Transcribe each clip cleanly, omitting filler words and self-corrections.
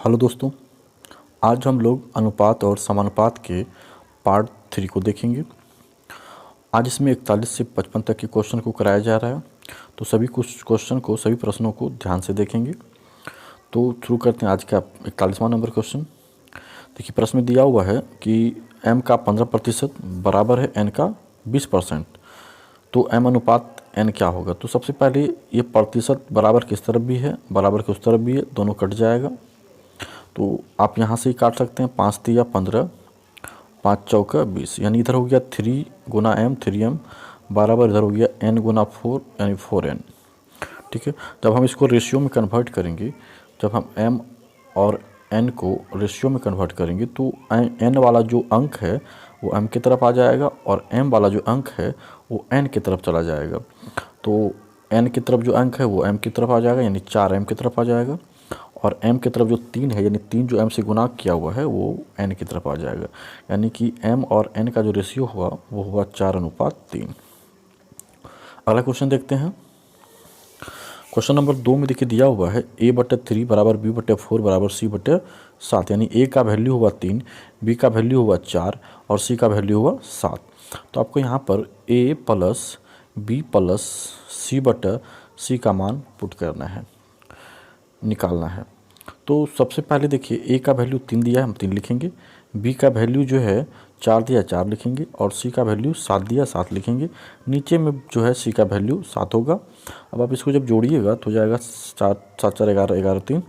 Hello दोस्तों, आज हम लोग अनुपात और समानुपात के पार्ट 3 को देखेंगे। आज इसमें 41 से 55 तक के क्वेश्चन को कराया जा रहा है, तो सभी सभी प्रश्नों को ध्यान से देखेंगे। तो शुरू करते हैं आज का 41वां नंबर क्वेश्चन। देखिए, प्रश्न में दिया हुआ है कि m का 15% बराबर है n का 20%, तो m अनुपात n क्या होगा। तो सबसे पहले ये प्रतिशत बराबर किस तरफ भी है, बराबर के उस तरफ भी है, दोनों कट जाएगा। तो आप यहाँ से ही काट सकते हैं, 5 तिया 15, 5 चौका 20, यानी इधर हो गया 3 गुना m 3m बराबर इधर हो गया n गुना 4 यानी 4n। ठीक है, जब हम इसको रेशियो में कन्वर्ट करेंगे, जब हम m और n को रेशियो में कन्वर्ट करेंगे तो n वाला जो अंक है वो m की तरफ आ जाएगा और m वाला जो अंक है वो n की तरफ चला जाएगा। तो n की तरफ जो अंक है वो m की तरफ आ जाएगा, यानी 4m की तरफ आ जाएगा, और m की तरफ जो 3 है यानी 3 जो m से गुना किया हुआ है वो n की तरफ आ जाएगा। यानी कि m और n का जो रेशियो हुआ वो हुआ 4:3। अगला क्वेश्चन देखते हैं। क्वेश्चन नंबर 2 में देखिए दिया हुआ है a/3 बराबर b/4 बराबर c/7, यानी a का वैल्यू हुआ 3, b का वैल्यू हुआ 4 और c का वैल्यू हुआ 7। तो आपको यहाँ पर a plus b plus c का मान पुट करना है, निकालना है। तो सबसे पहले देखिए a का वैल्यू 3 दिया है, हम 3 लिखेंगे, b का वैल्यू जो है 4 दिया 4 लिखेंगे, और c का वैल्यू 7 दिया 7 लिखेंगे। नीचे में जो है c का वैल्यू 7 होगा। अब आप इसको जब जोड़िएगा तो हो जाएगा 7 7 4 11 11 3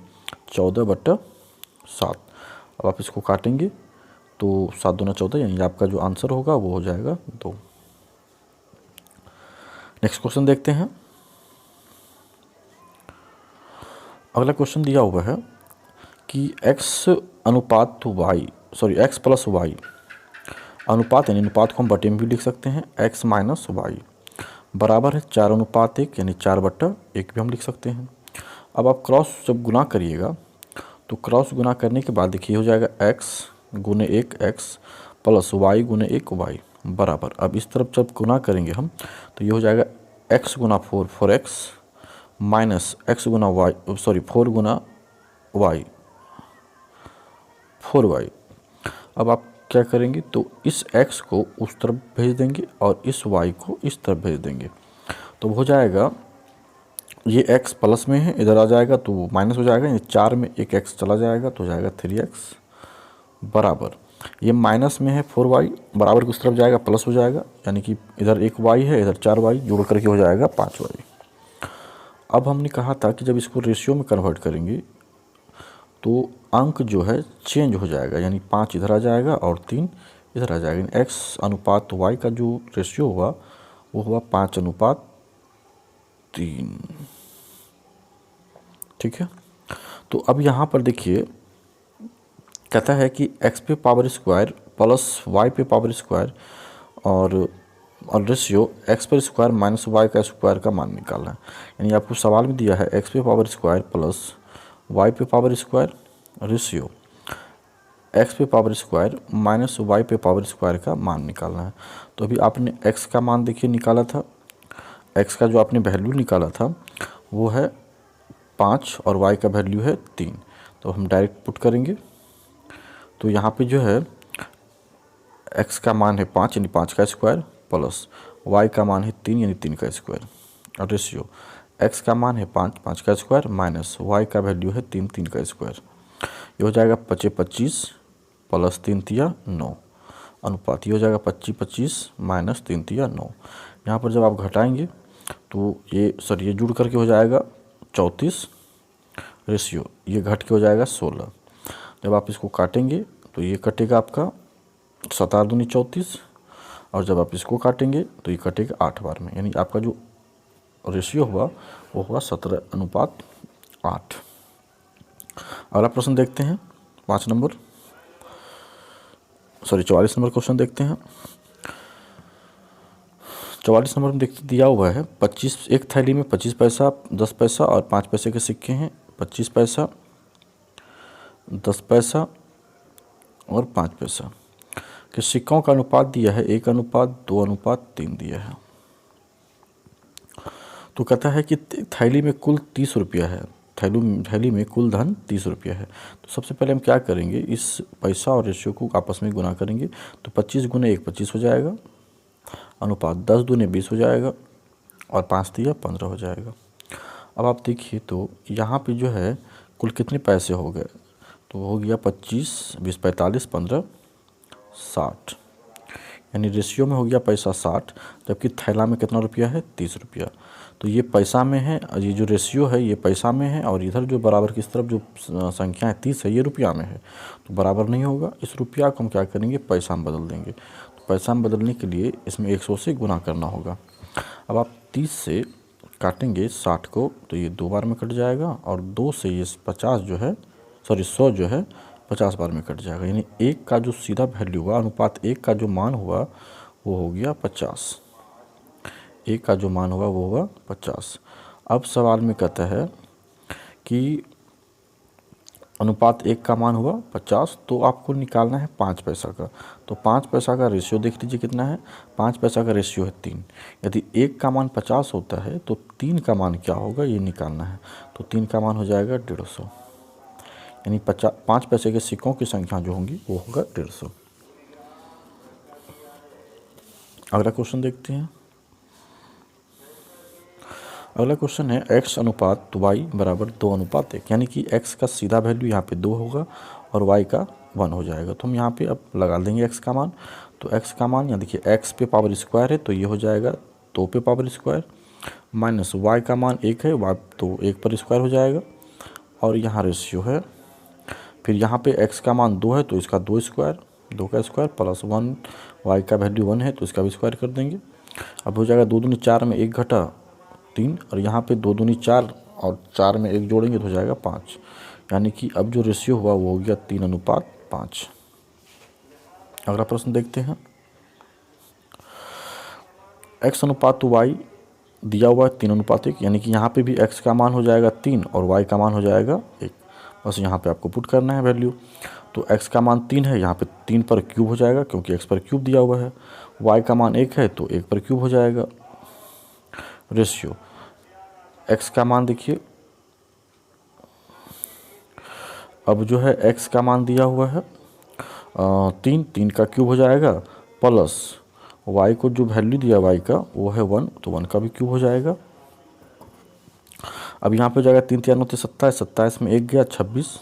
14/7। अब आप इसको काटेंगे तो 7 दूना 14, यानी आपका जो आंसर होगा वो हो जाएगा 2। नेक्स्ट क्वेश्चन देखते हैं। अगला क्वेश्चन दिया हुआ है कि x अनुपात x प्लस y अनुपात, यानी अनुपात को हम बटे में भी लिख सकते हैं, x माइनस वाई बराबर है 4:1, यानी 4/1 भी हम लिख सकते हैं। अब आप क्रॉस जब गुना करिएगा तो क्रॉस गुना करने के बाद देखिए हो जाएगा x गुने 1 x प्लस y गुने 1 y बराबर, अब इस तरफ जब गुना करेंगे हम तो ये हो जाएगा x गुना 4 4x माइनस x गुना y 4 गुना y 4y। अब आप क्या करेंगे तो इस x को उस तरफ भेज देंगे और इस y को इस तरफ भेज देंगे, तो हो जाएगा ये x प्लस में है, इधर आ जाएगा तो माइनस हो जाएगा, ये 4 में एक x चला जाएगा तो हो जाएगा 3x बराबर, ये माइनस में है 4y बराबर की उस तरफ जाएगा प्लस हो जाएगा, यानी कि इधर 1y है इधर 4y जोड़ करके हो जाएगा 5y। अब हमने कहा था कि जब इसको रेशियो में कन्वर्ट करेंगे तो अंक जो है चेंज हो जाएगा, यानी 5 इधर आ जाएगा और 3 इधर आ जाएगा, यानी x अनुपात y का जो रेशियो हुआ वो हुआ 5:3। ठीक है, तो अब यहाँ पर देखिए कहता है कि x पे पावर स्क्वायर प्लस y पे पावर स्क्वायर और रेशियो x पर स्क्वायर माइनस y का स्क्वायर का मान निकालना है। यानी आपको सवाल में दिया है x पे पावर स्क्वायर प्लस y पे पावर स्क्वायर रेशियो x पे पावर स्क्वायर माइनस y पे पावर स्क्वायर का मान निकालना है। तो अभी आपने x का मान देखिए निकाला था, x का जो आपने वैल्यू निकाला था वो है 5 और y का वैल्यू है 3, तो हम डायरेक्ट पुट करेंगे। तो यहाँ पे जो है x का मान है 5 यानी 5 का स्क्वायर प्लस y का मान है 3 यानी 3 का स्क्वायर, और रेशियो x का मान है 5 5 का स्क्वायर माइनस y का वैल्यू है 3 3 का स्क्वायर, ये हो जाएगा 25 25 प्लस 3 तिया 9 अनुपात, ये हो जाएगा 25 25 माइनस 3 तिया 9। यहाँ पर जब आप घटाएंगे तो ये जुड़ करके हो जाएगा 34 रेशियो ये घट के हो जाएगा 16। जब आप इसको काटेंगे तो ये कटेगा आपका 7 दूनी 34, और जब आप इसको काटेंगे तो ये कटेगा 8 बार में, यानी आपका जो रेशियो हुआ वो हुआ 17:8। अगला प्रश्न देखते हैं 44 नंबर क्वेश्चन देखते हैं। 44 नंबर में देखिए दिया हुआ है 25, एक थैली में 25 पैसा 10 पैसा और 5 पैसे के सिक्के हैं, 25 पैसा 10 पैसा और 5 पैसा के सिक्कों का अनुपात दिया है 1:2:3 दिया है। तो कहता है कि थैली में कुल 30 रुपया है थैली में कुल धन 30 रुपया है। तो सबसे पहले हम क्या करेंगे, इस पैसा और रेशियो को आपस में गुना करेंगे। तो 25 गुने 1 25 हो जाएगा, अनुपात 10 दूने 20 हो जाएगा और 5 तिया 15 हो जाएगा। अब आप देखिए तो यहाँ पे जो है कुल कितने पैसे हो गए, तो हो गया 25 20 45 15 60, यानी रेशियो में हो गया पैसा 60, जबकि थैला में कितना रुपया है 30 रुपया। तो ये पैसा में है, ये जो रेशियो है ये पैसा में है, और इधर जो बराबर की तरफ जो संख्या है 30 है ये रुपया में है, तो बराबर नहीं होगा। इस रुपया को हम क्या करेंगे, पैसा में बदल देंगे। तो पैसा में बदलने के लिए इसमें 100 से गुना करना होगा। अब आप 30 से काटेंगे 60 को, तो ये 2 बार में कट जाएगा, और 2 से ये 50 जो है 100 जो है 50 बार में कट जाएगा। यानी 1 का जो सीधा वैल्यू हुआ, अनुपात 1 का जो मान हुआ वो हो गया 50। 1 का जो मान हुआ वो हुआ 50। अब सवाल में कहता है कि अनुपात 1 का मान हुआ 50, तो आपको निकालना है 5 पैसा का। तो 5 पैसा का रेशियो देख लीजिए कितना है, 5 पैसा का रेशियो है 3। यदि 1 का मान 50 होता है तो 3 का मान क्या होगा ये निकालना है। तो 3 का मान हो जाएगा 150, यानी 5 पैसे के सिक्कों की संख्या जो होंगी वो होगा 150। अगला क्वेश्चन देखते हैं। अगला क्वेश्चन है x अनुपात y बराबर 2 अनुपात 1, यानी कि x का सीधा वैल्यू यहाँ पे 2 होगा और y का 1 हो जाएगा। तो हम यहाँ पे अब लगा देंगे x का मान। तो x का मान यहाँ देखिए x पे पावर स्क्वायर है तो ये हो जाएगा 2 पे पावर स्क्वायर, माइनस y का मान 1 है, y तो 1 पर स्क्वायर हो जाएगा, और यहाँ रेशियो है। फिर यहाँ पे x का मान 2 है तो इसका 2 स्क्वायर, 2 का स्क्वायर प्लस 1, y का वैल्यू 1 है तो इसका भी स्क्वायर कर देंगे। अब हो जाएगा 2 दूनी 4 में 1 घटा 3, और यहाँ पे 2 दूनी 4 और 4 में 1 जोड़ेंगे तो हो जाएगा 5, यानी कि अब जो रेशियो हुआ वो हो गया 3 अनुपात 5। अगला प्रश्न देखते हैं। x अनुपात y दिया हुआ है 3 अनुपात 1, यानी कि यहाँ पे भी x का मान हो जाएगा 3 और y का मान हो जाएगा 1। बस यहाँ पे आपको पुट करना है वैल्यू। तो x का मान 3 है, यहाँ पे 3 पर क्यूब हो जाएगा क्योंकि x पर क्यूब दिया हुआ है। y का मान 1 है तो 1 पर क्यूब हो जाएगा। रेशियो x का मान देखिए, अब जो है x का मान दिया हुआ है 3 का क्यूब हो जाएगा, प्लस y को जो वैल्यू दिया y का वो है 1, तो 1 का भी क्यूब हो जाएगा। अब यहाँ पे हो जाएगा 3 3 9 27, 27 में 1 गया 26।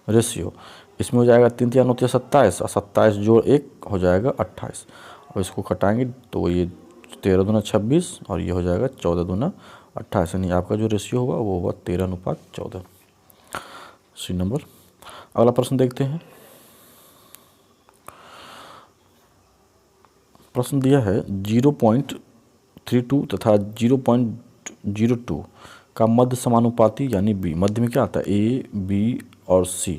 रेशियो इसमें हो जाएगा 3 3 9 27 और 27 जोड़ 1 हो जाएगा 28। और इसको कटाएंगे तो ये 13 दूना 26 और ये हो जाएगा 14 दूना 28, यानी आपका जो रेशियो होगा वो होगा 13 अनुपात 14। C number. अगला प्रश्न देखते हैं। प्रश्न दिया है 0.32 तथा 0.02 का मध्य समानुपाती, यानी b। मध्य में क्या आता है a, b और c।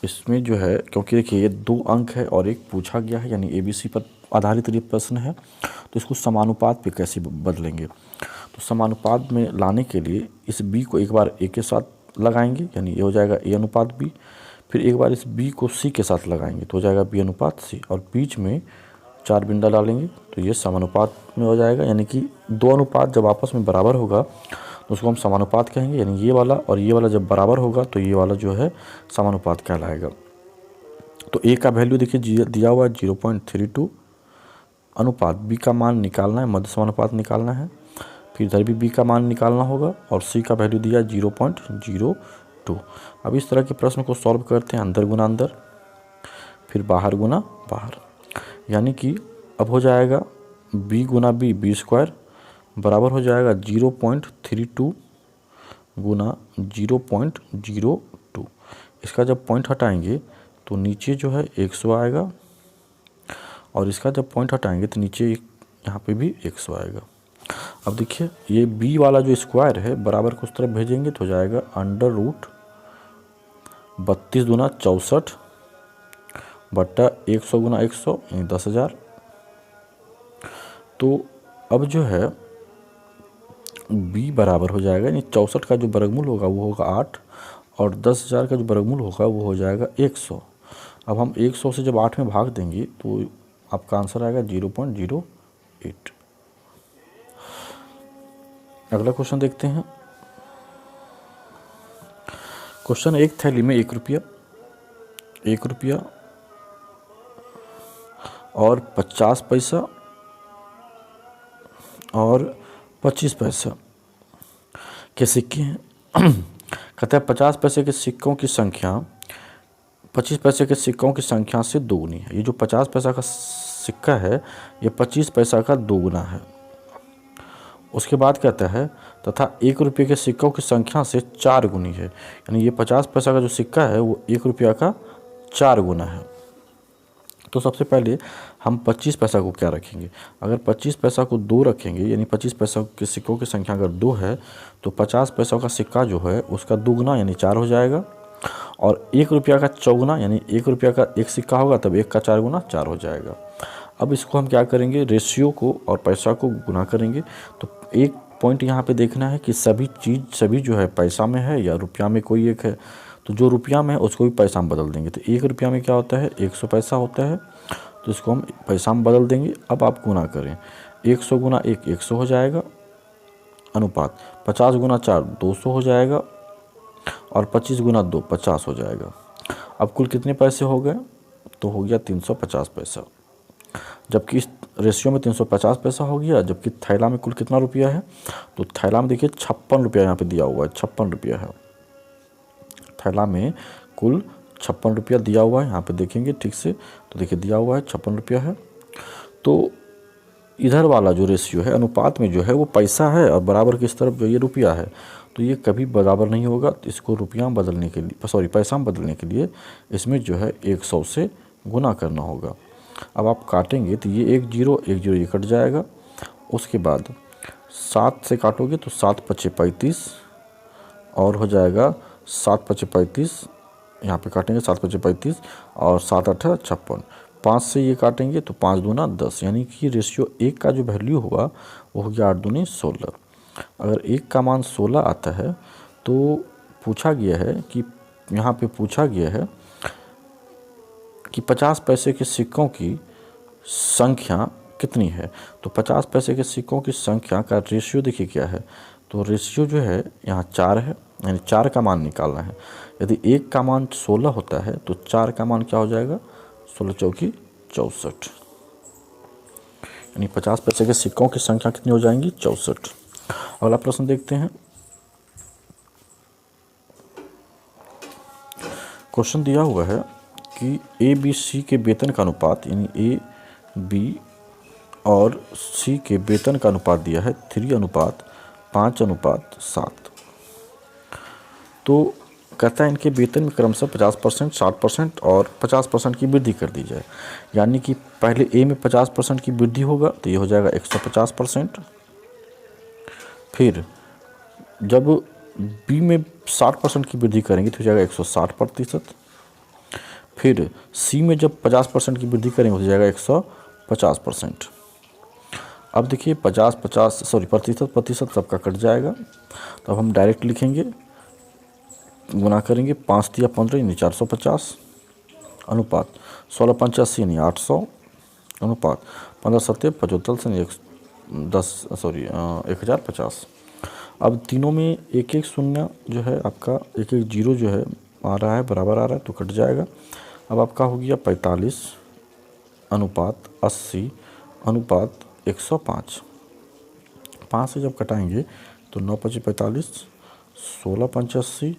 इसमें जो है क्योंकि देखिए ये 2 अंक है और एक पूछा गया है, यानी ABC पर आधारित ये प्रश्न है, तो इसको समानुपात पे कैसे बदलेंगे। तो समानुपात में लाने के लिए इस b को एक बार a के साथ लगाएंगे, यानी ये हो जाएगा a अनुपात b। फिर एक बार इस b को c के साथ लगाएंगे तो हो जाएगा b अनुपात c, और बीच में 4 बिंदा डालेंगे तो ये समानुपात में हो जाएगा। यानी कि 2 अनुपात जब आपस में बराबर होगा तो उसको हम समानुपात कहेंगे, यानी ये वाला और ये वाला जब बराबर होगा तो ये वाला जो है समानुपात कहलाएगा। तो a का वैल्यू देखिए दिया हुआ है 0.32, अनुपात b का मान निकालना है, मध्य समानुपात निकालना है। फिर इधर भी b का मान निकालना होगा और c का वैल्यू दिया 0.02। अब इस तरह के प्रश्न को सॉल्व करते हैं, अंदर गुना अंदर फिर बाहर गुना बाहर, यानी कि अब हो जाएगा b गुना b स्क्वायर बराबर हो जाएगा 0.32 गुना 0.02। इसका जब पॉइंट हटाएंगे तो नीचे जो है 100 आएगा, और इसका जब पॉइंट हटाएंगे तो नीचे यहाँ पे भी 100 आएगा। अब देखिए ये b वाला जो स्क्वायर है बराबर को उस तरफ भेजेंगे तो हो जाएगा अंडर रूट 32 दूना 64 बट्टा 100 गुना 100 यानी 10,000। तो अब जो है b बराबर हो जाएगा, यानी 64 का जो वर्गमूल होगा वो होगा 8, और 10,000 का जो वर्गमूल होगा वो हो जाएगा 100। अब हम 100 से जब 8 में भाग देंगे तो आपका आंसर आएगा 0.08। अगला क्वेश्चन देखते हैं। क्वेश्चन, एक थैली में 1 रुपया और 50 पैसा और 25 पैसा के सिक्के हैं। कहता है 50 पैसे के सिक्कों की संख्या 25 पैसे के सिक्कों की संख्या से दोगुनी है। ये जो 50 पैसा का सिक्का है ये 25 पैसा का दोगुना है। उसके बाद कहता है तथा 1 रुपये के सिक्कों की संख्या से 4 गुनी है। यानी ये 50 पैसा का जो सिक्का है वो 1 रुपया का 4 गुना है। तो सबसे पहले हम 25 पैसा को क्या रखेंगे? अगर 25 पैसा को 2 रखेंगे, यानी 25 पैसा के सिक्कों की संख्या अगर 2 है तो 50 पैसा का सिक्का जो है उसका दुगना यानी 4 हो जाएगा। और 1 रुपया का चौगुना यानी 1 रुपया का एक सिक्का होगा तब 1 का 4 गुना 4 हो जाएगा। अब इसको हम क्या करेंगे, रेशियो को और पैसा को गुना करेंगे। तो एक पॉइंट यहाँ पे देखना है कि सभी जो है पैसा में है या रुपया में कोई एक है। तो जो रुपया में है उसको भी पैसा में बदल देंगे। तो 1 रुपया में क्या होता है, 100 पैसा होता है, तो इसको हम पैसा में बदल देंगे। अब आप गुना करें, 100 गुना 1 100 हो जाएगा, अनुपात 50 गुना 4 200 हो जाएगा और 25 गुना 2 50 हो जाएगा। अब कुल कितने पैसे हो गए? तो हो गया 350 पैसा। जबकि इस रेशियो में 350 पैसा हो गया, जबकि थैला में कुल कितना रुपया है? तो थैला में देखिए 56 रुपया यहाँ पे दिया हुआ है, 56 रुपया है थैला में, कुल 56 रुपया दिया हुआ है। यहाँ पे देखेंगे ठीक से तो देखिए दिया हुआ है 56 रुपया है। तो इधर वाला जो रेशियो है अनुपात में जो है वो पैसा है और बराबर की इस तरफ जो ये रुपया है, तो ये कभी बराबर नहीं होगा। तो इसको रुपया में बदलने के लिए पैसा में बदलने के लिए इसमें जो है 100 से गुना करना होगा। अब आप काटेंगे तो ये 1 0 1 0 ये कट जाएगा। उसके बाद 7 से काटोगे तो 7 5 35 और हो जाएगा 7 5 35, यहाँ पे काटेंगे 7 5 35 और 7 8 56। 5 से ये काटेंगे तो 5 दूना 10, यानी कि रेशियो 1 का जो वैल्यू होगा वो हो गया 8 दूनी 16। अगर 1 का मान 16 आता है तो पूछा गया है कि यहाँ पे पूछा गया है कि 50 पैसे के सिक्कों की संख्या कितनी है। तो 50 पैसे के सिक्कों की संख्या का रेशियो देखिए क्या है। तो रेशियो जो है यहाँ 4 है, यानी 4 का मान निकालना है। यदि 1 का मान 16 होता है तो 4 का मान क्या हो जाएगा, 16 चौकी 64, यानी 50 पैसे के सिक्कों की संख्या कितनी हो जाएंगी, 64। अगला प्रश्न देखते हैं। क्वेश्चन दिया हुआ है कि ABC के वेतन का अनुपात, यानी AB और C के वेतन का अनुपात दिया है 3:5:7। तो कहता है इनके वेतन में क्रमशः 50%, 60% और 50% की वृद्धि कर दी जाए। यानी कि पहले A में 50% की वृद्धि होगा तो ये हो जाएगा 150%। फिर जब B में 60% की वृद्धि करेंगे तो हो जाएगा 160%। फिर C में जब 50% की वृद्धि करेंगे तो हो जाएगा 150%। अब देखिए प्रतिशत सबका कट जाएगा। तो अब हम डायरेक्ट लिखेंगे, गुना करेंगे, 5 तिया 15 यानी 450, अनुपात 16 5 80 यानी 800, अनुपात 15 7 75 यानी 1050। अब तीनों में एक एक शून्य जो है आपका, एक एक जीरो जो है आ रहा है, बराबर आ रहा है तो कट जाएगा। अब आपका हो गया 45 अनुपात 80 अनुपात 105। 5 से जब कटाएंगे तो 9 5 45, 16 5 80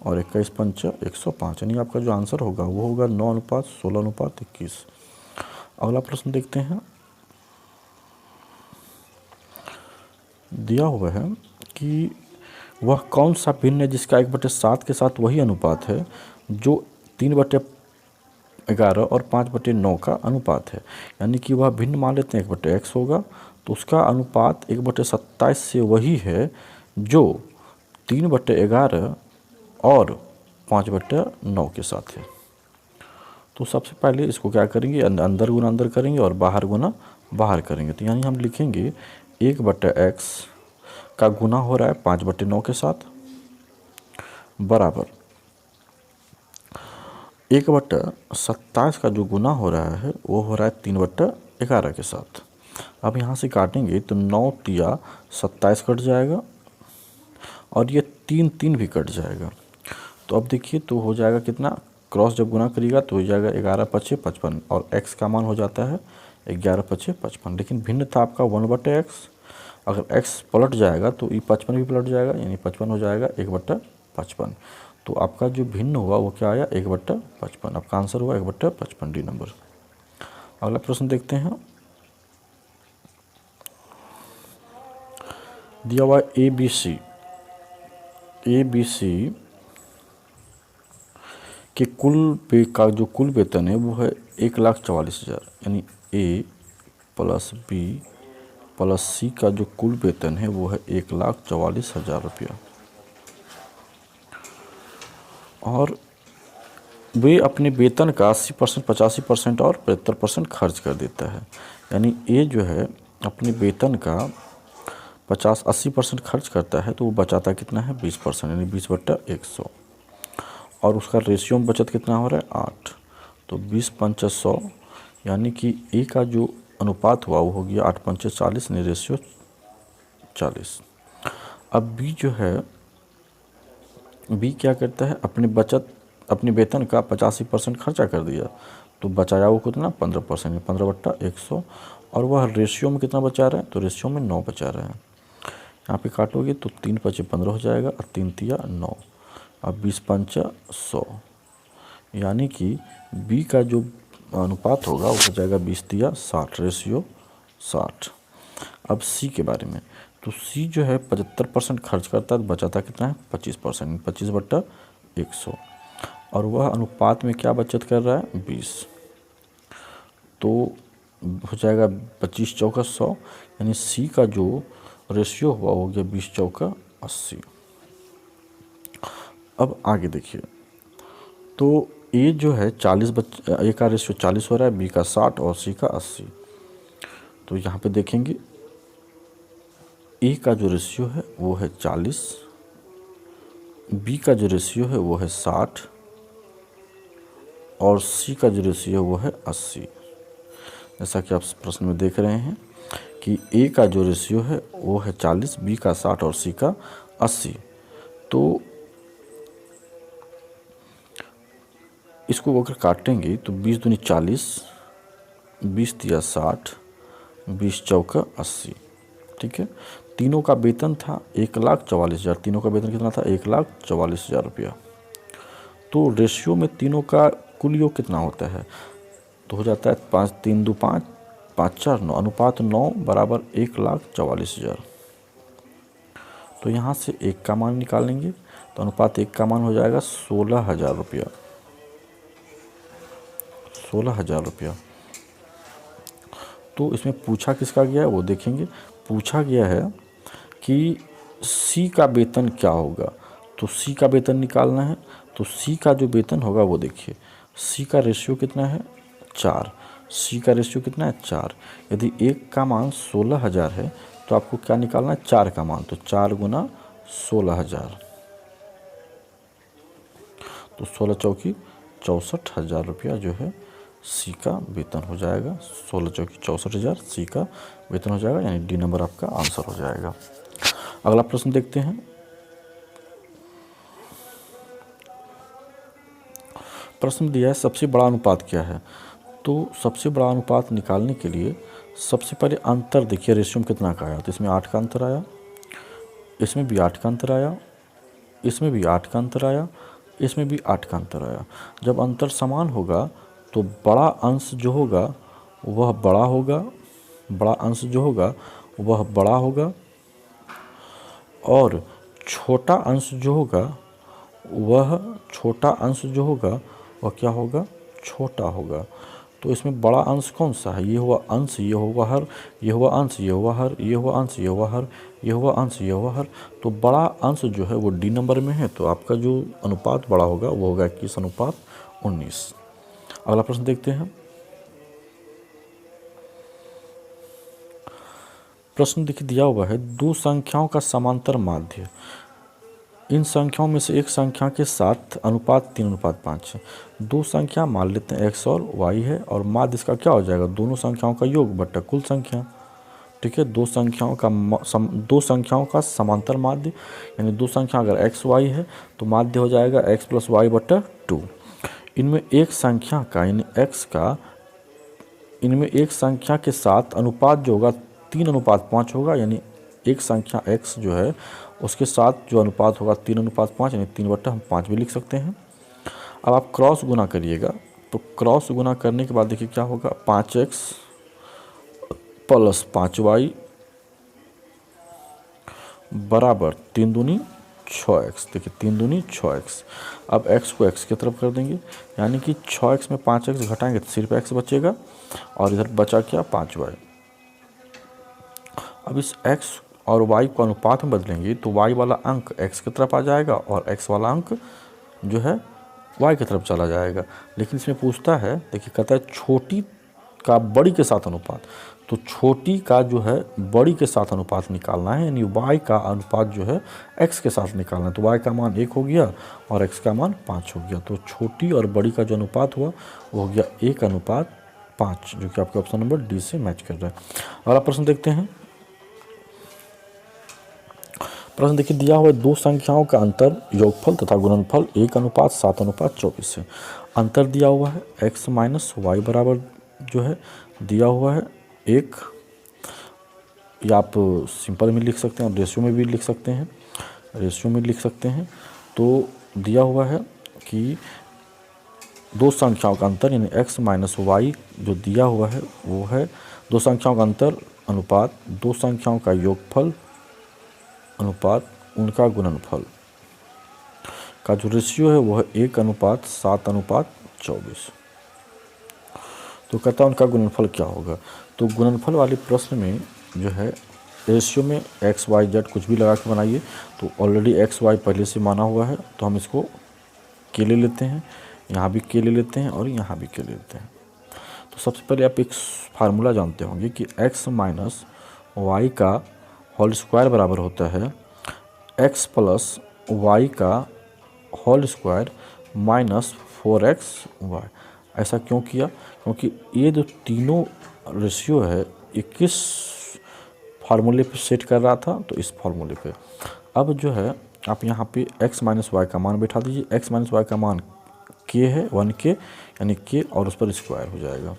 और 21 5 105, यानी आपका जो आंसर होगा वो होगा 9:16:21। अगला प्रश्न देखते हैं। दिया हुआ है कि वह कौन सा भिन्न है जिसका 1/7 के साथ वही अनुपात है जो 3/11 और 5/9 का अनुपात है। यानी कि वह भिन्न मान लेते हैं 1/x होगा तो उसका अनुपात 1/27 से वही है जो 3/11 और 5/9 के साथ है। तो सबसे पहले इसको क्या करेंगे, अंदर गुना अंदर करेंगे और बाहर गुना बाहर करेंगे। तो यानी हम लिखेंगे 1/x का गुना हो रहा है 5/9 के साथ, बराबर 1/27 का जो गुना हो रहा है वो हो रहा है 3/11 के साथ। अब यहाँ से काटेंगे तो 9 तिया 27 कट जाएगा और ये 3 3 भी कट जाएगा। तो अब देखिए तो हो जाएगा कितना, क्रॉस जब गुना करिएगा तो हो जाएगा 11 पचे 55 और x का मान हो जाता है 11 पचे 55। लेकिन भिन्न था आपका 1/x, अगर x पलट जाएगा तो ये 55 भी पलट जाएगा, यानी 55 हो जाएगा 1/55। तो आपका जो भिन्न हुआ वो क्या आया 1/55। आपका आंसर हुआ 1/55 डी नंबर। अगला प्रश्न देखते हैं। दिया हुआ ए बी सी के का जो कुल वेतन है वो है 1,44,000, यानी ए प्लस बी प्लस सी का जो कुल वेतन है वो है 1,44,000 रुपया। और वे अपने वेतन का 80%, 85% और 75% खर्च कर देता है। यानी ए जो है अपने वेतन का 50-80% खर्च करता है, तो वो बचाता कितना है 20%, यानी 20/100। और उसका रेशियो में बचत कितना हो रहा है 8, तो 20/100, यानी कि ए का जो अनुपात हुआ वो हो गया 8/40, यानी रेशियो 40। अब बी जो है, बी क्या करता है, अपने वेतन का 85% खर्चा कर दिया, तो बचाया वो कितना 15%, 15/100। और वह रेशियो में कितना बचा रहे हैं, तो रेशियो में 9 बचा रहे हैं। यहाँ पे काटोगे तो 3 पचे 15 हो जाएगा और 3 तिया 9, अब 20/100, यानी कि बी का जो अनुपात होगा वो हो जाएगा 20 तिया 60, रेशियो 60। अब सी के बारे में, तो सी जो है 75% खर्च करता है, तो बचाता कितना है 25%, 25/100। और वह अनुपात में क्या बचत कर रहा है 20, तो हो जाएगा 25 चौका 100, यानी सी का जो रेशियो हुआ हो गया 20 चौका 80। अब आगे देखिए, तो ए जो है 40 ए का रेशियो 40 हो रहा है, बी का 60 और सी का 80। तो यहाँ पे देखेंगे ए का जो रेशियो है वो है 40, बी का जो रेशियो है वो है 60 और सी का जो रेशियो है वो है 80। जैसा कि आप प्रश्न में देख रहे हैं कि ए का जो रेशियो है वो है 40, बी का 60 और सी का 80। तो इसको अगर काटेंगे तो 20 दूनी 40, 20 तिया 60, 20 चौका 80। ठीक है, तीनों का वेतन था 1,44,000, तीनों का वेतन कितना था 1,44,000 रुपया। तो रेशियो में तीनों का कुल योग कितना होता है, तो हो जाता है 5 3 2 5 5 4 9, अनुपात 9 बराबर 1,44,000। तो यहाँ से एक का मान निकालेंगे, तो अनुपात 1 का मान हो जाएगा 16,000 रुपया, 16,000 रुपया। तो इसमें पूछा किसका गया है वो देखेंगे। पूछा गया है कि सी का वेतन क्या होगा, तो सी का वेतन निकालना है। तो सी का जो वेतन होगा वो देखिए, सी का रेशियो कितना है 4, सी का रेशियो कितना है 4। यदि एक का मान 16,000 है तो आपको क्या निकालना है 4 का मान, तो 4 गुना 16,000, तो 16 चौकी 64,000 रुपया जो है सी का वेतन हो जाएगा। 16 चौकी 64,000 सी का वेतन हो जाएगा, यानी डी नंबर आपका आंसर हो जाएगा। अगला प्रश्न देखते हैं। प्रश्न दिया है सबसे बड़ा अनुपात क्या है। तो सबसे बड़ा अनुपात निकालने के लिए सबसे पहले अंतर देखिए, रेशियो में कितना का आया, तो इसमें 8 का अंतर आया, इसमें भी 8 का अंतर आया, इसमें भी 8 का अंतर आया, इसमें भी 8 का अंतर आया। जब अंतर समान होगा तो बड़ा अंश जो होगा वह बड़ा होगा, बड़ा अंश जो होगा वह बड़ा होगा, और छोटा अंश जो होगा वह क्या होगा छोटा होगा। तो इसमें बड़ा अंश कौन सा है, ये हुआ अंश, ये हुआ हर, ये हुआ अंश, ये हुआ हर, ये हुआ अंश, ये हुआ हर, ये हुआ अंश, ये हुआ हर। तो बड़ा अंश जो है वो डी नंबर में है, तो आपका जो अनुपात बड़ा होगा वो होगा 21/19। अगला प्रश्न देखते हैं। प्रश्न देखिए दिया हुआ है, दो संख्याओं का समांतर माध्य, इन संख्याओं में से एक संख्या के साथ अनुपात 3:5 है। दो संख्या मान लेते हैं x और y है, और माध्य इसका क्या हो जाएगा दोनों संख्याओं का योग बट्टा कुल संख्या। ठीक है। दो संख्याओं का समांतर माध्य, यानी दो संख्या अगर एक्स वाई है तो माध्य हो जाएगा एक्स प्लस वाई बटा 2। इनमें एक संख्या का यानी एक्स का, इनमें एक संख्या के साथ अनुपात जो होगा 3:5 होगा, यानी एक संख्या x जो है उसके साथ जो अनुपात होगा 3:5, यानी 3/5 भी लिख सकते हैं। अब आप क्रॉस गुना करिएगा, तो क्रॉस गुना करने के बाद देखिए क्या होगा, 5x प्लस 5y बराबर 3 दूनी 6x। देखिए 3 दूनी 6x। अब x को x की तरफ कर देंगे, यानी कि 6x में 5x घटाएंगे तो सिर्फ x बचेगा और इधर बचा क्या 5y। अब इस x और y को अनुपात में बदलेंगे तो y वाला अंक x की तरफ आ जाएगा और x वाला अंक जो है y की तरफ चला जाएगा। लेकिन इसमें पूछता है, देखिए कहता है छोटी का बड़ी के साथ अनुपात, तो छोटी का जो है बड़ी के साथ अनुपात निकालना है, यानी y का अनुपात जो है x के साथ निकालना है। तो y का मान 1 हो गया और x का मान 5 हो गया। तो छोटी और बड़ी का जो अनुपात हुआ वो हो गया 1:5, जो कि आपके ऑप्शन नंबर डी से मैच कर रहा है। अगला प्रश्न देखते हैं। प्रश्न देखिए, दिया हुआ दो संख्याओं का अंतर योगफल तथा गुणनफल 1:7:24 है। अंतर दिया हुआ है x माइनस वाई बराबर जो है दिया हुआ है 1, या आप सिंपल में लिख सकते हैं, रेशियो में भी लिख सकते हैं, रेशियो में लिख सकते हैं। तो दिया हुआ है कि दो संख्याओं का अंतर यानी x माइनस वाई जो दिया हुआ है वो है दो संख्याओं का अंतर अनुपात दो संख्याओं का योगफल अनुपात उनका गुणनफल का जो रेशियो है वो है 1:7:24। तो कहता है उनका गुणनफल क्या होगा। तो गुणनफल वाले प्रश्न में जो है रेशियो में एक्स वाई जेड कुछ भी लगा के बनाइए, तो ऑलरेडी एक्स वाई पहले से माना हुआ है, तो हम इसको के ले लेते हैं, यहाँ भी के ले लेते हैं और यहाँ भी के ले लेते हैं। तो सबसे पहले आप एक फार्मूला जानते होंगे कि x माइनस वाई का होल स्क्वायर बराबर होता है x प्लस वाई का whole square minus 4x Y. ऐसा क्यों किया, क्योंकि ये जो तीनों रेशियो है ये किस फार्मूले पे सेट कर रहा था, तो इस फार्मूले पे। अब जो है आप यहाँ पे x माइनस वाई का मान बैठा दीजिए। x माइनस वाई का मान k है 1k, यानी k और उस पर स्क्वायर हो जाएगा।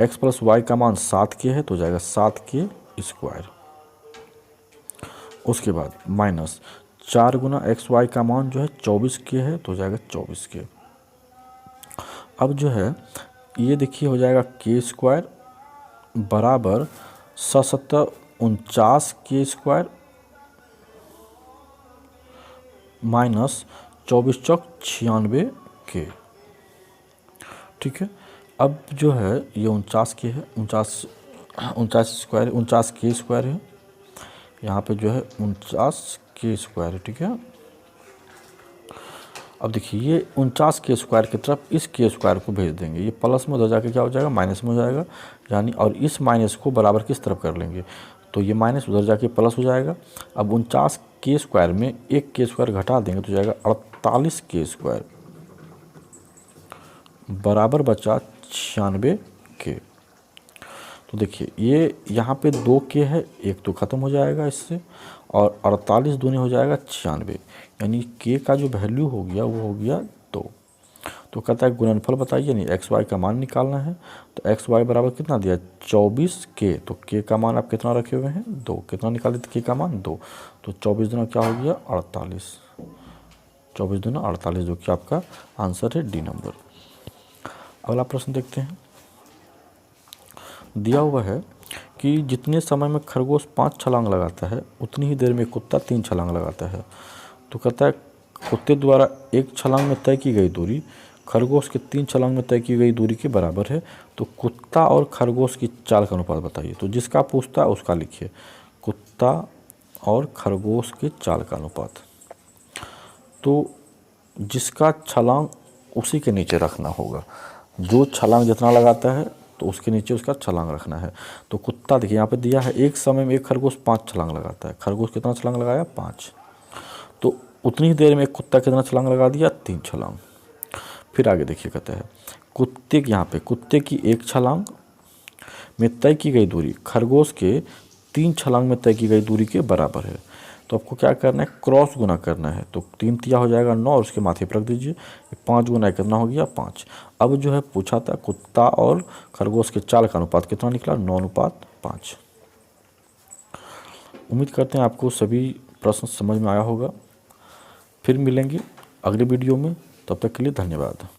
x प्लस वाई का मान 7k है तो हो जाएगा 7k स्क्वायर। उसके बाद माइनस 4 गुना एक्स वाई का मान जो है 24k है तो हो जाएगा 24k। अब जो है ये देखिए हो जाएगा k स्क्वायर बराबर 749k स्क्वायर माइनस 24 चौक 96k। ठीक है। अब जो है ये 49k है, 49 स्क्वायर 49k स्क्वायर है, यहाँ पे जो है 49k स्क्वायर है। ठीक है। अब देखिए ये 49k स्क्वायर की तरफ इस k स्क्वायर को भेज देंगे, ये प्लस में उधर जाके क्या हो जाएगा माइनस में हो जाएगा, यानी और इस माइनस को बराबर किस तरफ कर लेंगे, तो ये माइनस उधर जाके प्लस हो जाएगा। अब 49k स्क्वायर में एक k स्क्वायर घटा देंगे तो जाएगा 48k स्क्वायर बराबर बचा 96k। तो देखिए ये यहाँ पे 2k है, एक तो ख़त्म हो जाएगा इससे, और 48 दूनी हो जाएगा 96, यानी k का जो वैल्यू हो गया वो हो गया 2। तो कहता है गुणनफल बताइए, यानी एक्स वाई का मान निकालना है। तो एक्स वाई बराबर कितना दिया 24k, तो k का मान आप कितना रखे हुए हैं 2, कितना निकाले थे k का मान 2, तो 24 दूना क्या हो गया 48, 24 दूना 48 जो कि आपका आंसर है डी नंबर। अगला प्रश्न देखते हैं। दिया हुआ है कि जितने समय में खरगोश 5 छलांग लगाता है उतनी ही देर में कुत्ता 3 छलांग लगाता है। तो कहता है कुत्ते द्वारा 1 छलांग में तय की गई दूरी खरगोश के 3 छलांग में तय की गई दूरी के बराबर है। तो कुत्ता और खरगोश की चाल का अनुपात बताइए। तो जिसका पूछता है उसका लिखिए, कुत्ता और खरगोश के चाल का अनुपात। तो जिसका छलांग उसी के नीचे रखना होगा, जो छलांग जितना लगाता है तो उसके नीचे उसका छलांग रखना है। तो कुत्ता देखिए यहाँ पे दिया है एक समय में एक खरगोश 5 छलांग लगाता है, खरगोश कितना छलांग लगाया 5, तो उतनी ही देर में एक कुत्ता कितना छलांग लगा दिया 3 छलांग। फिर आगे देखिए कहता है कुत्ते की यहाँ पे कुत्ते की 1 छलांग में तय की गई दूरी खरगोश के 3 छलांग में तय की गई दूरी के बराबर है। तो आपको क्या करना है, क्रॉस गुना करना है। तो 3 तिया हो जाएगा 9 और उसके माथे पर रख दीजिए। 5 गुना कितना हो गया 5। अब जो है पूछा था कुत्ता और खरगोश के चाल का अनुपात कितना निकला, 9:5। उम्मीद करते हैं आपको सभी प्रश्न समझ में आया होगा। फिर मिलेंगे अगले वीडियो में, तब तक के लिए धन्यवाद।